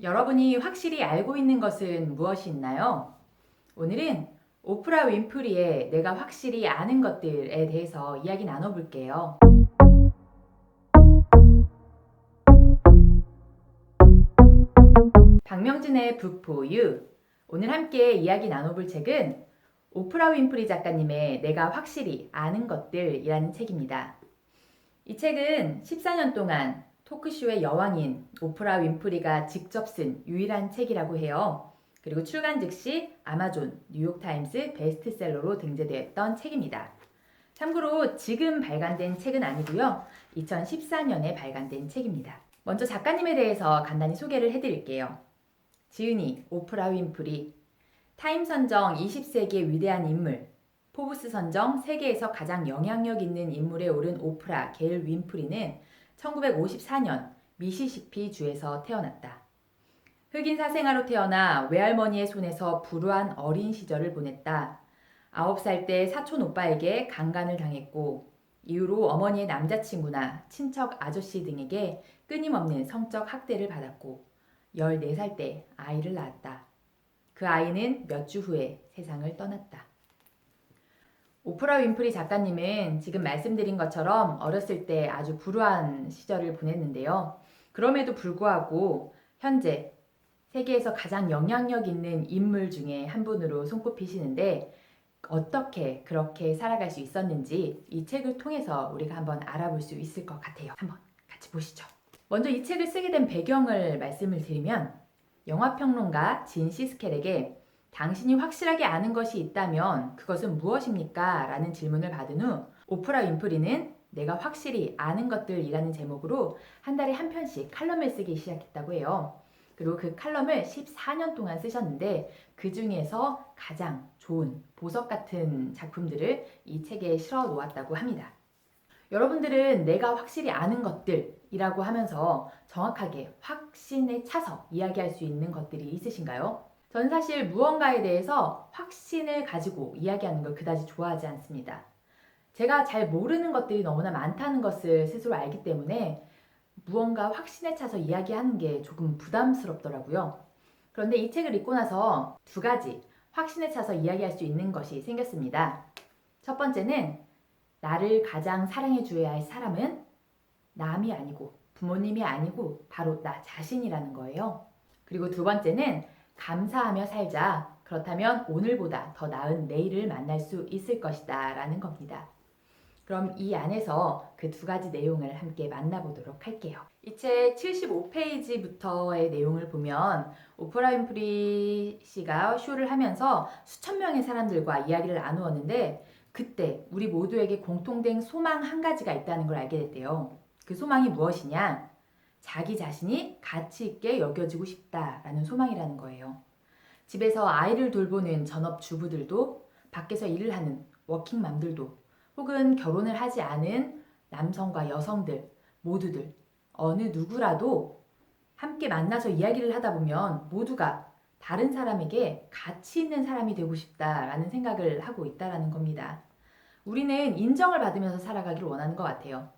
여러분이 확실히 알고 있는 것은 무엇이 있나요? 오늘은 오프라 윈프리의 내가 확실히 아는 것들에 대해서 이야기 나눠볼게요. 박명진의 북포유. 오늘 함께 이야기 나눠볼 책은 오프라 윈프리 작가님의 내가 확실히 아는 것들이라는 책입니다. 이 책은 14년 동안 토크쇼의 여왕인 오프라 윈프리가 직접 쓴 유일한 책이라고 해요. 그리고 출간 즉시 아마존, 뉴욕타임스 베스트셀러로 등재되었던 책입니다. 참고로 지금 발간된 책은 아니고요. 2014년에 발간된 책입니다. 먼저 작가님에 대해서 간단히 소개를 해드릴게요. 지은이, 오프라 윈프리, 타임 선정 20세기의 위대한 인물, 포브스 선정 세계에서 가장 영향력 있는 인물에 오른 오프라 게일 윈프리는 1954년 미시시피 주에서 태어났다. 흑인 사생아로 태어나 외할머니의 손에서 불우한 어린 시절을 보냈다. 9살 때 사촌 오빠에게 강간을 당했고 이후로 어머니의 남자친구나 친척 아저씨 등에게 끊임없는 성적 학대를 받았고 14살 때 아이를 낳았다. 그 아이는 몇 주 후에 세상을 떠났다. 오프라 윈프리 작가님은 지금 말씀드린 것처럼 어렸을 때 아주 불우한 시절을 보냈는데요. 그럼에도 불구하고 현재 세계에서 가장 영향력 있는 인물 중에 한 분으로 손꼽히시는데 어떻게 그렇게 살아갈 수 있었는지 이 책을 통해서 우리가 한번 알아볼 수 있을 것 같아요. 한번 같이 보시죠. 먼저 이 책을 쓰게 된 배경을 말씀을 드리면 영화평론가 진 시스켈에게 당신이 확실하게 아는 것이 있다면 그것은 무엇입니까? 라는 질문을 받은 후 오프라 윈프리는 내가 확실히 아는 것들이라는 제목으로 한 달에 한 편씩 칼럼을 쓰기 시작했다고 해요. 그리고 그 칼럼을 14년 동안 쓰셨는데 그 중에서 가장 좋은 보석 같은 작품들을 이 책에 실어 놓았다고 합니다. 여러분들은 내가 확실히 아는 것들이라고 하면서 정확하게 확신에 차서 이야기할 수 있는 것들이 있으신가요? 전 사실 무언가에 대해서 확신을 가지고 이야기하는 걸 그다지 좋아하지 않습니다. 제가 잘 모르는 것들이 너무나 많다는 것을 스스로 알기 때문에 무언가 확신에 차서 이야기하는 게 조금 부담스럽더라고요. 그런데 이 책을 읽고 나서 두 가지 확신에 차서 이야기할 수 있는 것이 생겼습니다. 첫 번째는 나를 가장 사랑해 줘야 할 사람은 남이 아니고 부모님이 아니고 바로 나 자신이라는 거예요. 그리고 두 번째는 감사하며 살자. 그렇다면 오늘보다 더 나은 내일을 만날 수 있을 것이다 라는 겁니다. 그럼 이 안에서 그 두 가지 내용을 함께 만나보도록 할게요. 이 책 75페이지부터의 내용을 보면 오프라 윈프리 씨가 쇼를 하면서 수천 명의 사람들과 이야기를 나누었는데 그때 우리 모두에게 공통된 소망 한 가지가 있다는 걸 알게 됐대요. 그 소망이 무엇이냐? 자기 자신이 가치 있게 여겨지고 싶다라는 소망이라는 거예요. 집에서 아이를 돌보는 전업주부들도 밖에서 일을 하는 워킹맘들도 혹은 결혼을 하지 않은 남성과 여성들 모두들 어느 누구라도 함께 만나서 이야기를 하다 보면 모두가 다른 사람에게 가치 있는 사람이 되고 싶다라는 생각을 하고 있다라는 겁니다. 우리는 인정을 받으면서 살아가기를 원하는 것 같아요.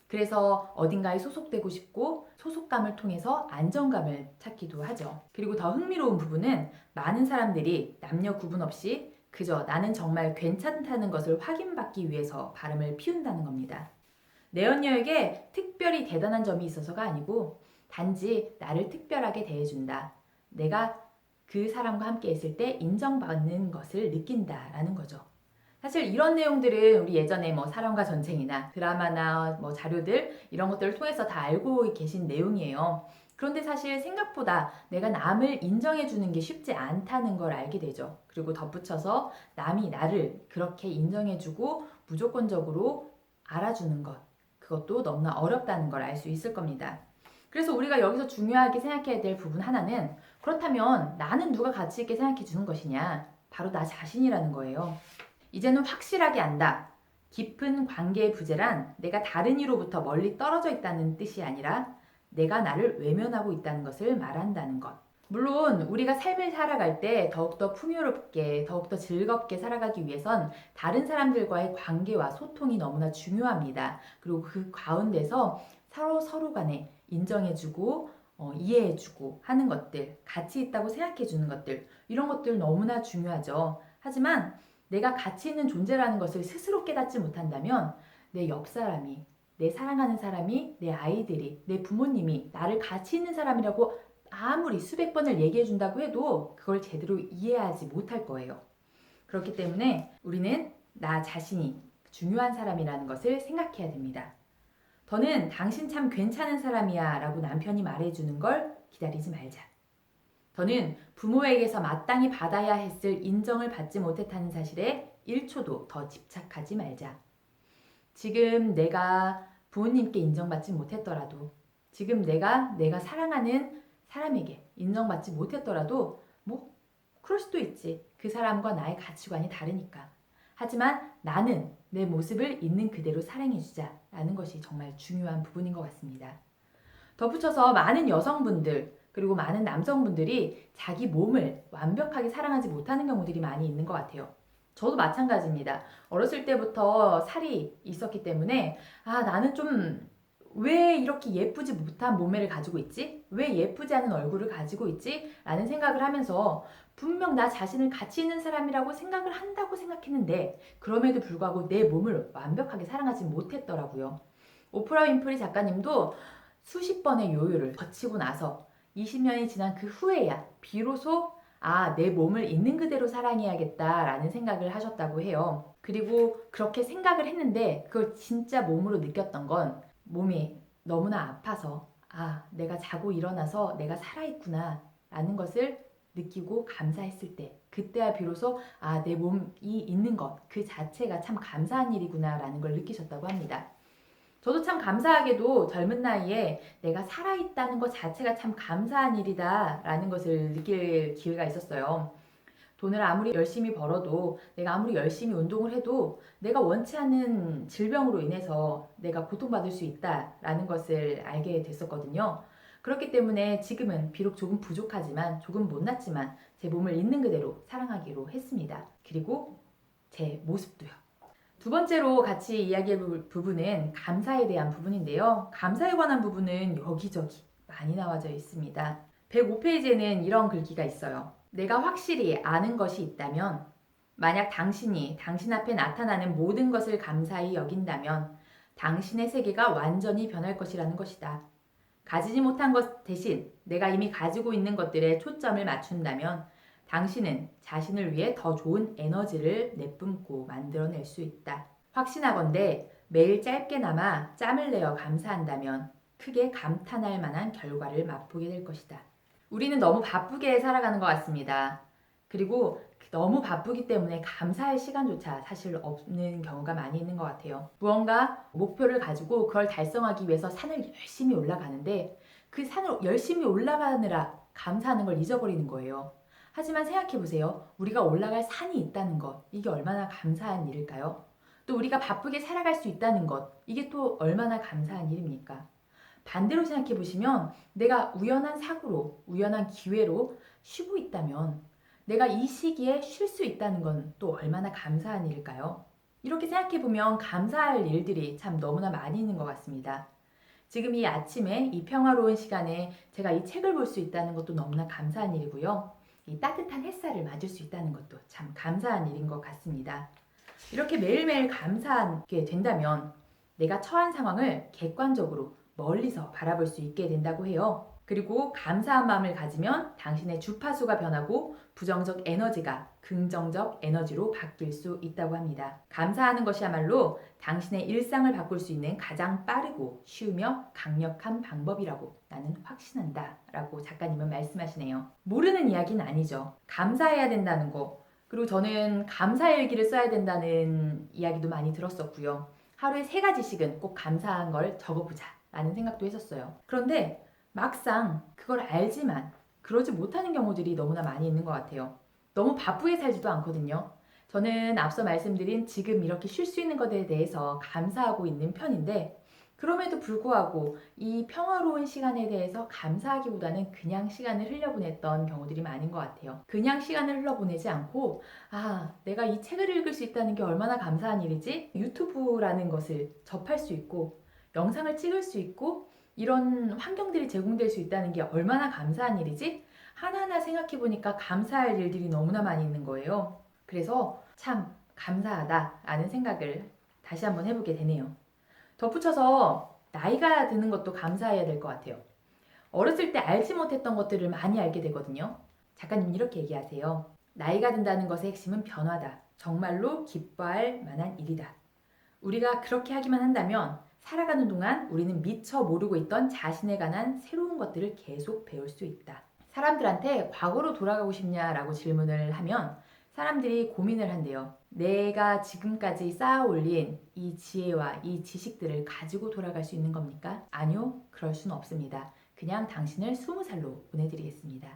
그래서 어딘가에 소속되고 싶고 소속감을 통해서 안정감을 찾기도 하죠. 그리고 더 흥미로운 부분은 많은 사람들이 남녀 구분 없이 그저 나는 정말 괜찮다는 것을 확인받기 위해서 바람을 피운다는 겁니다. 내 언녀에게 특별히 대단한 점이 있어서가 아니고 단지 나를 특별하게 대해준다. 내가 그 사람과 함께 있을 때 인정받는 것을 느낀다라는 거죠. 사실 이런 내용들은 우리 예전에 뭐 사랑과 전쟁이나 드라마나 뭐 자료들 이런 것들을 통해서 다 알고 계신 내용이에요. 그런데 사실 생각보다 내가 남을 인정해 주는 게 쉽지 않다는 걸 알게 되죠. 그리고 덧붙여서 남이 나를 그렇게 인정해 주고 무조건적으로 알아주는 것. 그것도 너무나 어렵다는 걸 알 수 있을 겁니다. 그래서 우리가 여기서 중요하게 생각해야 될 부분 하나는 그렇다면 나는 누가 가치 있게 생각해 주는 것이냐? 바로 나 자신이라는 거예요. 이제는 확실하게 안다. 깊은 관계의 부재란 내가 다른 이로부터 멀리 떨어져 있다는 뜻이 아니라 내가 나를 외면하고 있다는 것을 말한다는 것. 물론 우리가 삶을 살아갈 때 더욱더 풍요롭게 더욱더 즐겁게 살아가기 위해선 다른 사람들과의 관계와 소통이 너무나 중요합니다. 그리고 그 가운데서 서로 간에 인정해주고 이해해주고 하는 것들, 가치 있다고 생각해주는 것들, 이런 것들 너무나 중요하죠. 하지만 내가 가치 있는 존재라는 것을 스스로 깨닫지 못한다면 내 옆 사람이, 내 사랑하는 사람이, 내 아이들이, 내 부모님이 나를 가치 있는 사람이라고 아무리 수백 번을 얘기해 준다고 해도 그걸 제대로 이해하지 못할 거예요. 그렇기 때문에 우리는 나 자신이 중요한 사람이라는 것을 생각해야 됩니다. 더는 당신 참 괜찮은 사람이야 라고 남편이 말해주는 걸 기다리지 말자. 더는 부모에게서 마땅히 받아야 했을 인정을 받지 못했다는 사실에 1초도 더 집착하지 말자. 지금 내가 부모님께 인정받지 못했더라도, 지금 내가 사랑하는 사람에게 인정받지 못했더라도 그럴 수도 있지. 그 사람과 나의 가치관이 다르니까. 하지만 나는 내 모습을 있는 그대로 사랑해주자 라는 것이 정말 중요한 부분인 것 같습니다. 덧붙여서 많은 여성분들 그리고 많은 남성분들이 자기 몸을 완벽하게 사랑하지 못하는 경우들이 많이 있는 것 같아요. 저도 마찬가지입니다. 어렸을 때부터 살이 있었기 때문에 나는 좀 왜 이렇게 예쁘지 못한 몸매를 가지고 있지? 왜 예쁘지 않은 얼굴을 가지고 있지? 라는 생각을 하면서 분명 나 자신을 가치 있는 사람이라고 생각을 한다고 생각했는데 그럼에도 불구하고 내 몸을 완벽하게 사랑하지 못했더라고요. 오프라 윈프리 작가님도 수십 번의 요요를 거치고 나서 20년이 지난 그 후에야 비로소 내 몸을 있는 그대로 사랑해야겠다라는 생각을 하셨다고 해요. 그리고 그렇게 생각을 했는데 그걸 진짜 몸으로 느꼈던 건 몸이 너무나 아파서 내가 자고 일어나서 내가 살아있구나 라는 것을 느끼고 감사했을 때 그때야 비로소 내 몸이 있는 것 그 자체가 참 감사한 일이구나 라는 걸 느끼셨다고 합니다. 저도 참 감사하게도 젊은 나이에 내가 살아있다는 것 자체가 참 감사한 일이다 라는 것을 느낄 기회가 있었어요. 돈을 아무리 열심히 벌어도 내가 아무리 열심히 운동을 해도 내가 원치 않는 질병으로 인해서 내가 고통받을 수 있다라는 것을 알게 됐었거든요. 그렇기 때문에 지금은 비록 조금 부족하지만 조금 못났지만 제 몸을 있는 그대로 사랑하기로 했습니다. 그리고 제 모습도요. 두 번째로 같이 이야기할 부분은 감사에 대한 부분인데요. 감사에 관한 부분은 여기저기 많이 나와져 있습니다. 105페이지에는 이런 글귀가 있어요. 내가 확실히 아는 것이 있다면, 만약 당신이 당신 앞에 나타나는 모든 것을 감사히 여긴다면 당신의 세계가 완전히 변할 것이라는 것이다. 가지지 못한 것 대신 내가 이미 가지고 있는 것들에 초점을 맞춘다면 당신은 자신을 위해 더 좋은 에너지를 내뿜고 만들어낼 수 있다. 확신하건대 매일 짧게나마 짬을 내어 감사한다면 크게 감탄할 만한 결과를 맛보게 될 것이다. 우리는 너무 바쁘게 살아가는 것 같습니다. 그리고 너무 바쁘기 때문에 감사할 시간조차 사실 없는 경우가 많이 있는 것 같아요. 무언가 목표를 가지고 그걸 달성하기 위해서 산을 열심히 올라가는데 그 산을 열심히 올라가느라 감사하는 걸 잊어버리는 거예요. 하지만 생각해보세요. 우리가 올라갈 산이 있다는 것, 이게 얼마나 감사한 일일까요? 또 우리가 바쁘게 살아갈 수 있다는 것, 이게 또 얼마나 감사한 일입니까? 반대로 생각해보시면 내가 우연한 사고로, 우연한 기회로 쉬고 있다면 내가 이 시기에 쉴 수 있다는 건 또 얼마나 감사한 일일까요? 이렇게 생각해보면 감사할 일들이 참 너무나 많이 있는 것 같습니다. 지금 이 아침에 이 평화로운 시간에 제가 이 책을 볼 수 있다는 것도 너무나 감사한 일이고요. 이 따뜻한 햇살을 맞을 수 있다는 것도 참 감사한 일인 것 같습니다. 이렇게 매일매일 감사하게 된다면 내가 처한 상황을 객관적으로 멀리서 바라볼 수 있게 된다고 해요. 그리고 감사한 마음을 가지면 당신의 주파수가 변하고 부정적 에너지가 긍정적 에너지로 바뀔 수 있다고 합니다. 감사하는 것이야말로 당신의 일상을 바꿀 수 있는 가장 빠르고 쉬우며 강력한 방법이라고 나는 확신한다 라고 작가님은 말씀하시네요. 모르는 이야기는 아니죠. 감사해야 된다는 거, 그리고 저는 감사일기를 써야 된다는 이야기도 많이 들었었고요. 하루에 3가지씩은 꼭 감사한 걸 적어보자 라는 생각도 했었어요. 그런데 막상 그걸 알지만 그러지 못하는 경우들이 너무나 많이 있는 것 같아요. 너무 바쁘게 살지도 않거든요. 저는 앞서 말씀드린 지금 이렇게 쉴 수 있는 것에 대해서 감사하고 있는 편인데 그럼에도 불구하고 이 평화로운 시간에 대해서 감사하기보다는 그냥 시간을 흘려보냈던 경우들이 많은 것 같아요. 그냥 시간을 흘려보내지 않고 내가 이 책을 읽을 수 있다는 게 얼마나 감사한 일이지? 유튜브라는 것을 접할 수 있고 영상을 찍을 수 있고 이런 환경들이 제공될 수 있다는 게 얼마나 감사한 일이지? 하나하나 생각해보니까 감사할 일들이 너무나 많이 있는 거예요. 그래서 참 감사하다라는 생각을 다시 한번 해보게 되네요. 덧붙여서 나이가 드는 것도 감사해야 될 것 같아요. 어렸을 때 알지 못했던 것들을 많이 알게 되거든요. 작가님 이렇게 얘기하세요. 나이가 든다는 것의 핵심은 변화다. 정말로 기뻐할 만한 일이다. 우리가 그렇게 하기만 한다면 살아가는 동안 우리는 미처 모르고 있던 자신에 관한 새로운 것들을 계속 배울 수 있다. 사람들한테 과거로 돌아가고 싶냐라고 질문을 하면 사람들이 고민을 한대요. 내가 지금까지 쌓아 올린 이 지혜와 이 지식들을 가지고 돌아갈 수 있는 겁니까? 아니요, 그럴 수는 없습니다. 그냥 당신을 20살로 보내드리겠습니다.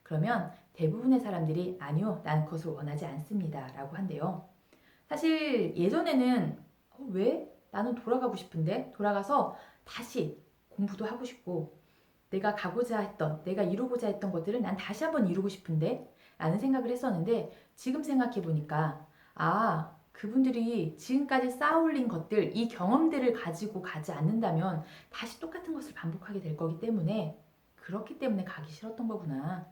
그러면 대부분의 사람들이 아니요, 난 그것을 원하지 않습니다. 라고 한대요. 사실 예전에는 왜? 나는 돌아가고 싶은데 돌아가서 다시 공부도 하고 싶고 내가 가고자 했던, 내가 이루고자 했던 것들을 난 다시 한번 이루고 싶은데 라는 생각을 했었는데 지금 생각해 보니까 그분들이 지금까지 쌓아올린 것들, 이 경험들을 가지고 가지 않는다면 다시 똑같은 것을 반복하게 될 거기 때문에 그렇기 때문에 가기 싫었던 거구나.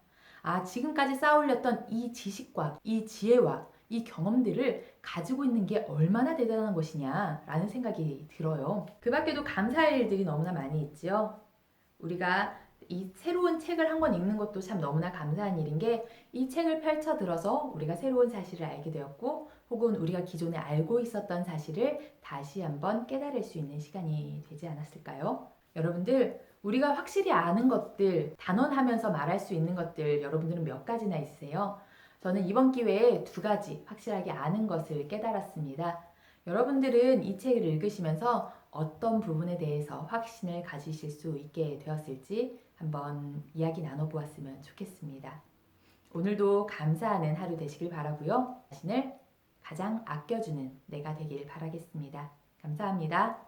지금까지 쌓아올렸던 이 지식과 이 지혜와 이 경험들을 가지고 있는 게 얼마나 대단한 것이냐라는 생각이 들어요. 그 밖에도 감사할 일들이 너무나 많이 있지요. 우리가 이 새로운 책을 한 권 읽는 것도 참 너무나 감사한 일인 게 이 책을 펼쳐 들어서 우리가 새로운 사실을 알게 되었고 혹은 우리가 기존에 알고 있었던 사실을 다시 한번 깨달을 수 있는 시간이 되지 않았을까요? 여러분들 우리가 확실히 아는 것들, 단언하면서 말할 수 있는 것들 여러분들은 몇 가지나 있으세요? 저는 이번 기회에 2가지 확실하게 아는 것을 깨달았습니다. 여러분들은 이 책을 읽으시면서 어떤 부분에 대해서 확신을 가지실 수 있게 되었을지 한번 이야기 나눠보았으면 좋겠습니다. 오늘도 감사하는 하루 되시길 바라고요. 자신을 가장 아껴주는 내가 되길 바라겠습니다. 감사합니다.